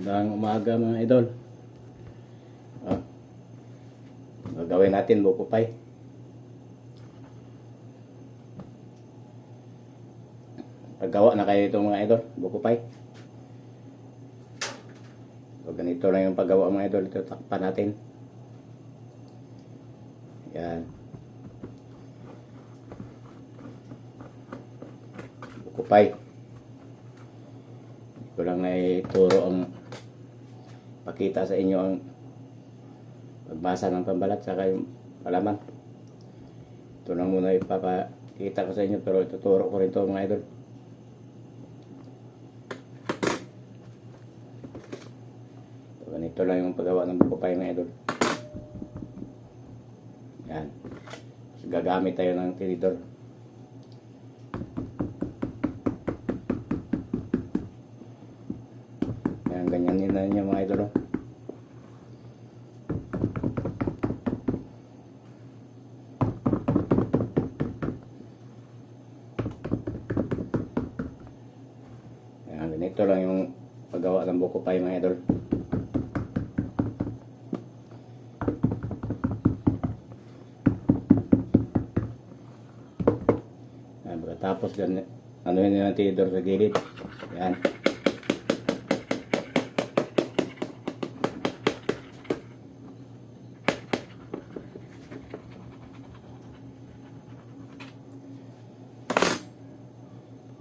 Magandang umaga mga idol. Ah, Gagawin natin buko pie. Paggawa na kayo ito mga idol, buko pie. So, ganito lang yung paggawa mga idol. Ito takpan natin. Yan. Buko pie. Ito lang na ituro ang pakita sa inyo ang pagbasa ng pambalat saka yung palaman. Ito lang muna ipapakita ko sa inyo, pero ituturo ko rin ito mga idol. So, ganito lang yung paggawa ng buko pie mga idol. Yan. So, gagamit tayo ng tinidor. Yan, ganyan din na niya mga idol. Ganito lang yung paggawa ng buko pie mga idol. Pagkatapos anuhin nyo ng tinidor sa gilid. Yan.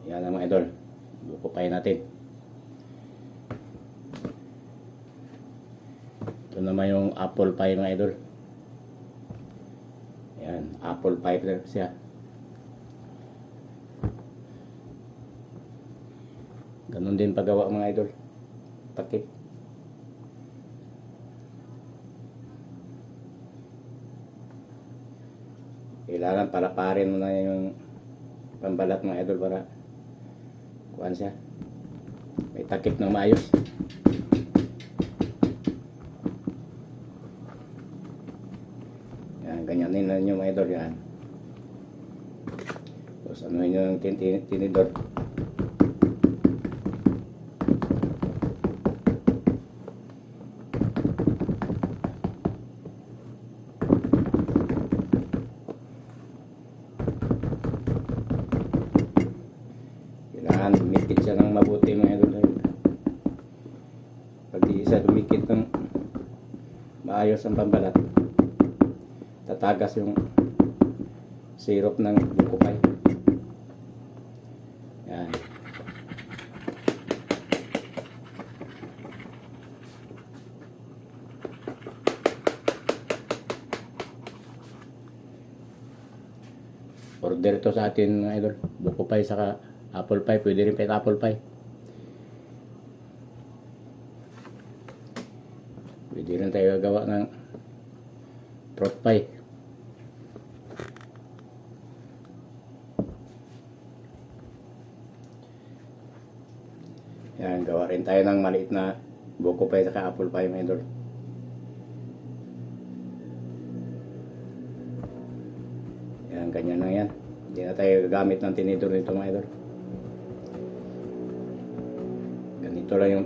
Yan ang mga idol, buko pie natin. Ito naman yung apple pie mga idol. Yan, apple pie siya. Ganun din paggawa mga idol. Takip. Kailangan palaparin mo na yung pambalat mga idol para kuhaan siya. May takip ng maayos. Yan, ganyanin na nyo mga idol yan. Tapos anuhin nyo yung tinidor. Kailangan dumikit siya ng mabuti mga idol. Pag di isa dumikit ng maayos ang pambalat, tatagas yung syrup ng buko pie. Yan. Order ito sa atin mga idol. Buko pie saka apple pie. Pwede rin apple pie. Pwede rin tayo gawa ng fruit pie. Yan, gawa rin tayo ng maliit na buko pie saka apple pie mga idol. Yan, ganyan lang yan. Hindi na tayo gagamit ng tinidor nito mga idol. Ganito lang yung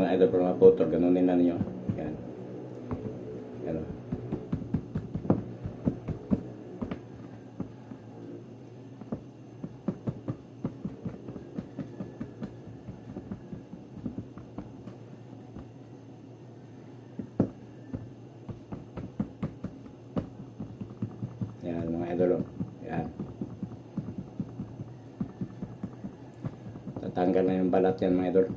mga idol para maputol. Ganunin na ninyo. Yan. Yan o. Yan mga idol. Yan. Tatanggal na yung balat yan mga idol.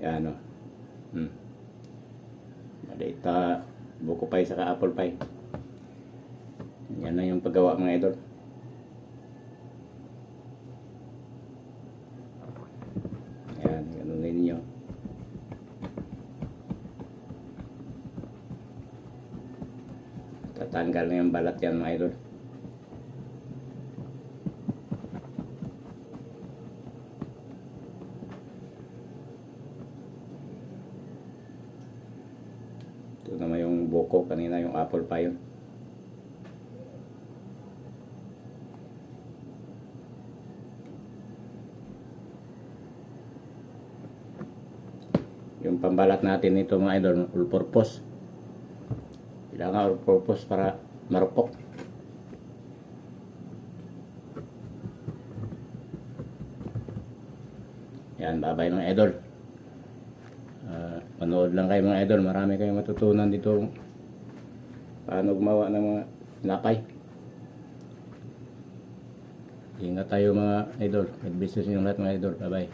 Yan o. Maliit na buko pie saka apple pie. Yan na yung paggawa mga idol. Yan, ganunin ninyo. Tatanggal na yung balat yan mga idol. Ito naman yung buko, kanina yung apple pie yun. Yung pambalat natin ito mga idol, all purpose. Kailangan all purpose para marupok. Yan, babay mga idol. Manood lang kayo mga idol, marami kayong matutunan dito paano gumawa ng mga tinapay. Ingat tayo mga idol, God bless you sa inyong lahat mga idol, bye bye.